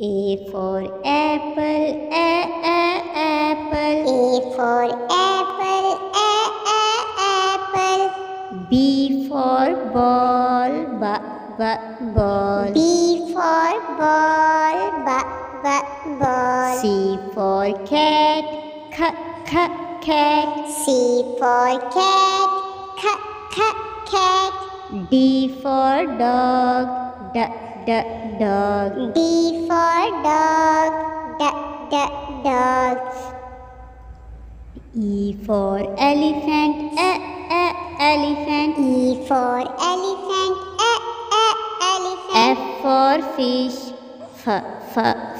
A for apple, apple. A for apple, apple. B for ball, ball. B for ball, ball. C for cat, cat. C for cat, cat. D for dog, dog. D for dog, dog. E for elephant, elephant. E for elephant, elephant. F for fish,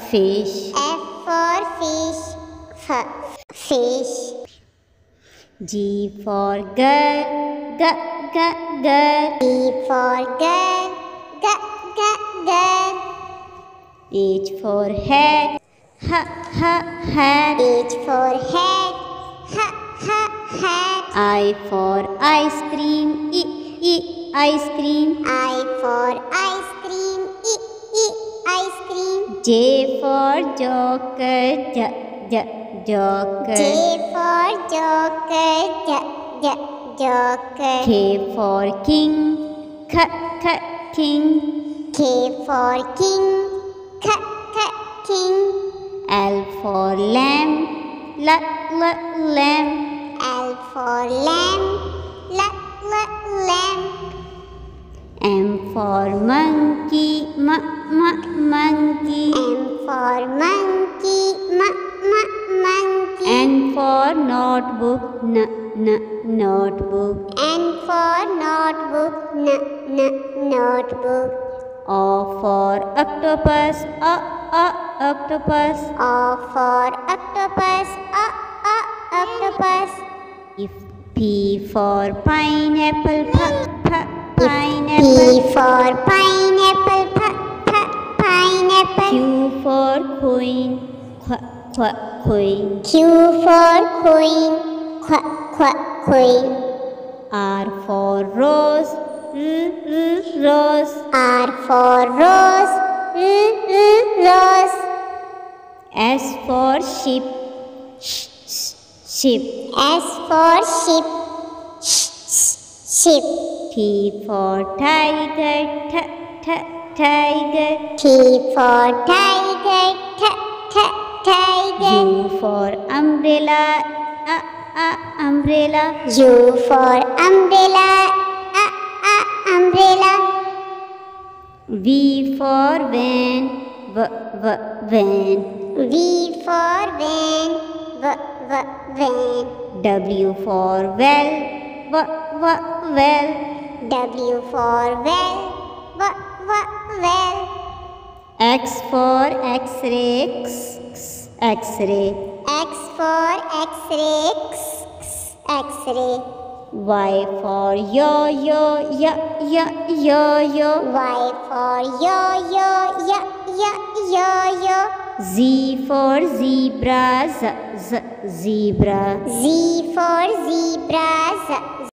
fish. F for fish, fish. G for girl, girl. G for girl, girl. H for hat, hat. H for hat, hat. I for ice cream, ice cream. I for ice cream, ice cream. J for joker, joker. J for joker, joker. K for king, king. K for king, king. L for lamb, lamb. L for lamb, lamb. M for monkey, monkey. M for monkey, monkey. N for notebook, notebook. N for notebook, notebook. O for octopus, octopus. O for octopus, octopus. P for pineapple, pineapple. P for pineapple, pineapple. Q for queen, queen. Q for queen, queen. R for rose, rose. R for rose, rose. S for sheep, sheep. S for sheep, sheep. T for tiger, tiger. T for tiger, tiger. U for umbrella, umbrella. U for umbrella, umbrella. V for van, van. V for van, van. W for well, well. W for well, well. X for x-ray, x-ray. X for x-ray, x-ray. Y for yo-yo, yo-yo. Y for yo-yo, yo-yo. Z for zebra, zebra. Z for zebra,